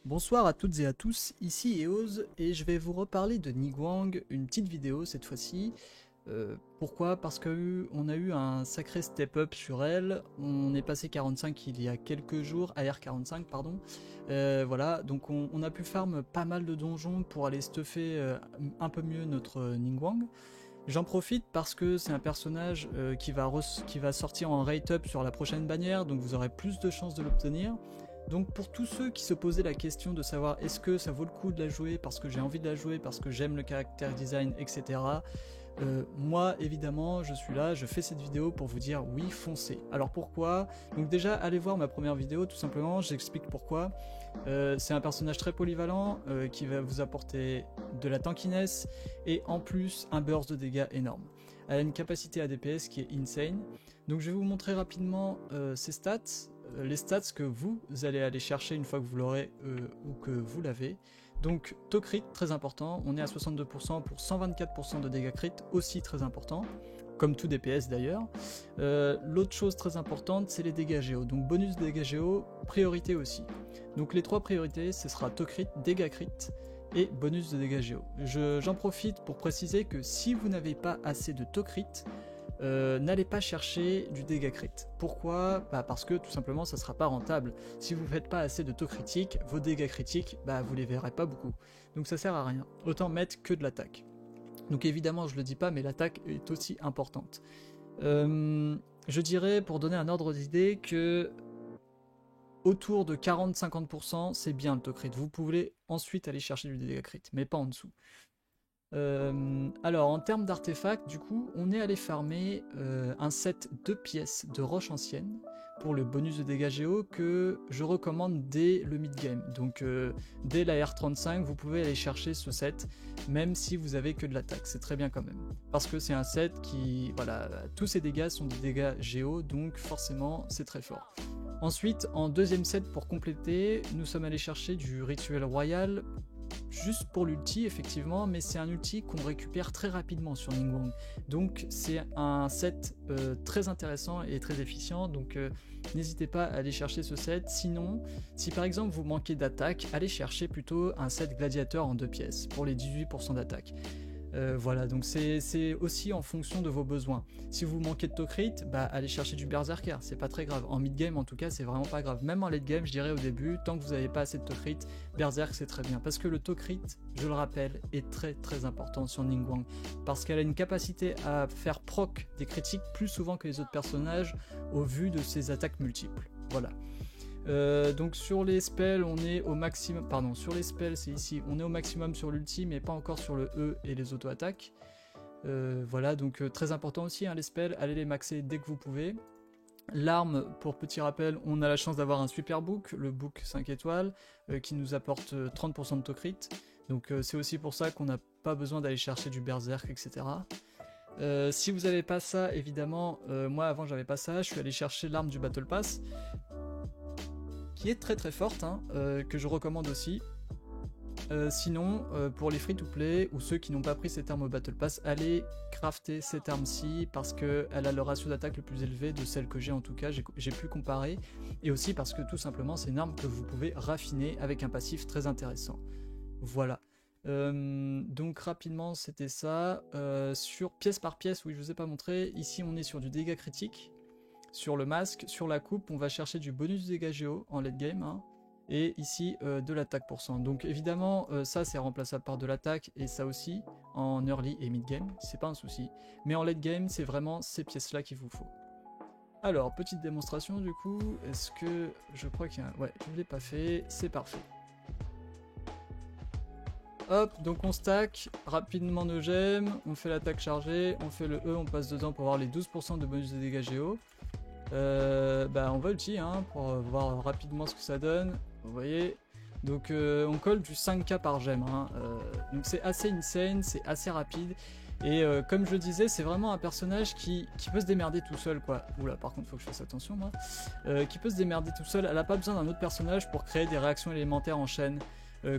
Bonsoir à toutes et à tous, ici Eoz et je vais vous reparler de Nigwang, une petite vidéo cette fois-ci. Pourquoi? Parce qu'on a eu un sacré step-up sur elle, on est passé 45 il y a quelques jours, AR45 pardon. Voilà, donc on a pu farm pas mal de donjons pour aller stuffer un peu mieux notre Nigwang. J'en profite parce que c'est un personnage qui va sortir en rate-up sur la prochaine bannière, donc vous aurez plus de chances de l'obtenir. Donc pour tous ceux qui se posaient la question de savoir est-ce que ça vaut le coup de la jouer parce que j'ai envie de la jouer, parce que j'aime le caractère design, etc. Moi évidemment je suis là, je fais cette vidéo pour vous dire oui, foncez. Alors pourquoi? Donc déjà allez voir ma première vidéo tout simplement, j'explique pourquoi. C'est un personnage très polyvalent qui va vous apporter de la tankiness et en plus un burst de dégâts énorme. Elle a une capacité à DPS qui est insane. Donc je vais vous montrer rapidement ses stats. Les stats que vous allez aller chercher une fois que vous l'aurez ou que vous l'avez. Donc taux crit très important, on est à 62% pour 124% de dégâts crit, aussi très important, comme tout DPS d'ailleurs. L'autre chose très importante c'est les dégâts géo, donc bonus de dégâts géo, priorité aussi. Donc les trois priorités ce sera taux crit, dégâts crit et bonus de dégâts géo. J'en profite pour préciser que si vous n'avez pas assez de taux crit, n'allez pas chercher du dégât crit. Pourquoi? Parce que tout simplement ça sera pas rentable. Si vous faites pas assez de taux critique, vos dégâts critiques, vous les verrez pas beaucoup. Donc ça sert à rien. Autant mettre que de l'attaque. Donc évidemment je le dis pas, mais l'attaque est aussi importante. Je dirais pour donner un ordre d'idée que autour de 40-50% c'est bien le taux crit. Vous pouvez ensuite aller chercher du dégât crit, mais pas en dessous. Alors en termes d'artefacts, du coup, on est allé farmer un set de pièces de roche ancienne pour le bonus de dégâts géo que je recommande dès le mid-game. Donc dès la R35, vous pouvez aller chercher ce set, même si vous avez que de l'attaque, c'est très bien quand même. Parce que c'est un set qui, voilà, tous ses dégâts sont des dégâts géo, donc forcément c'est très fort. Ensuite, en deuxième set pour compléter, nous sommes allés chercher du rituel royal, juste pour l'ulti effectivement, mais c'est un ulti qu'on récupère très rapidement sur Nigwang. Donc c'est un set très intéressant et très efficient, donc n'hésitez pas à aller chercher ce set. Sinon, si par exemple vous manquez d'attaque, allez chercher plutôt un set gladiateur en 2 pièces pour les 18% d'attaque. Voilà, donc c'est aussi en fonction de vos besoins. Si vous manquez de taux crit, allez chercher du berserker, c'est pas très grave. En mid game en tout cas, c'est vraiment pas grave. Même en late game, je dirais au début, tant que vous n'avez pas assez de taux crit, berserk c'est très bien. Parce que le taux crit, je le rappelle, est très très important sur Nigwang. Parce qu'elle a une capacité à faire proc des critiques plus souvent que les autres personnages au vu de ses attaques multiples. Voilà. Donc sur les spells on est au maximum, pardon, sur les spells c'est ici, on est au maximum sur l'ulti mais pas encore sur le E et les auto-attaques. Voilà, donc très important aussi les spells, allez les maxer dès que vous pouvez. L'arme, pour petit rappel, on a la chance d'avoir un super book, le book 5 étoiles, qui nous apporte 30% de taux crit. Donc c'est aussi pour ça qu'on n'a pas besoin d'aller chercher du berserk, etc. Si vous n'avez pas ça, évidemment, moi avant j'avais pas ça, je suis allé chercher l'arme du Battle Pass, qui est très très forte, que je recommande aussi. Sinon, pour les free-to-play ou ceux qui n'ont pas pris cette arme au Battle Pass, allez crafter cette arme-ci parce qu'elle a le ratio d'attaque le plus élevé de celle que j'ai en tout cas, j'ai pu comparer, et aussi parce que tout simplement c'est une arme que vous pouvez raffiner avec un passif très intéressant. Voilà. Donc rapidement c'était ça. Sur pièce par pièce, oui je vous ai pas montré, ici on est sur du dégât critique. Sur le masque, sur la coupe, on va chercher du bonus de dégâts géo en late game, et ici de l'attaque %. Donc évidemment, ça c'est remplaçable par de l'attaque, et ça aussi en early et mid game, c'est pas un souci. Mais en late game, c'est vraiment ces pièces-là qu'il vous faut. Alors, petite démonstration du coup, est-ce que je crois qu'il y a un... Ouais, je ne l'ai pas fait, c'est parfait. Hop, donc on stack rapidement nos gemmes, on fait l'attaque chargée, on fait le E, on passe dedans pour avoir les 12% de bonus de dégâts géo. On va ulti pour voir rapidement ce que ça donne, vous voyez. Donc on colle du 5k par gemme, donc c'est assez insane, c'est assez rapide. Et comme je le disais, c'est vraiment un personnage qui peut se démerder tout seul quoi. Oula, par contre faut que je fasse attention moi. Qui peut se démerder tout seul, elle a pas besoin d'un autre personnage pour créer des réactions élémentaires en chaîne.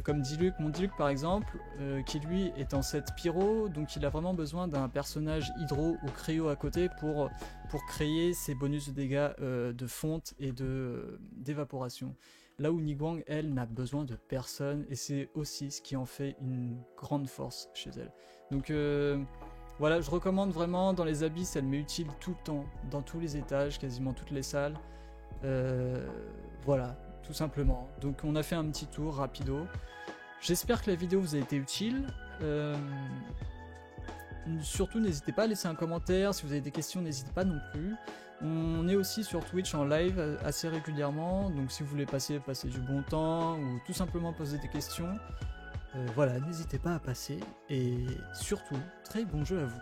Comme Diluc, mon Diluc par exemple, qui lui est en set pyro, donc il a vraiment besoin d'un personnage hydro ou cryo à côté pour créer ses bonus de dégâts de fonte et d'évaporation. là où Niguang, elle, n'a besoin de personne, et c'est aussi ce qui en fait une grande force chez elle. Donc voilà, je recommande vraiment. Dans les abysses, elle m'est utile tout le temps, dans tous les étages, quasiment toutes les salles. Voilà, tout simplement. Donc on a fait un petit tour rapido. J'espère que la vidéo vous a été utile. Surtout n'hésitez pas à laisser un commentaire. Si vous avez des questions, n'hésitez pas non plus. On est aussi sur Twitch en live assez régulièrement, donc si vous voulez passer du bon temps ou tout simplement poser des questions, voilà, n'hésitez pas à passer, et surtout, très bon jeu à vous.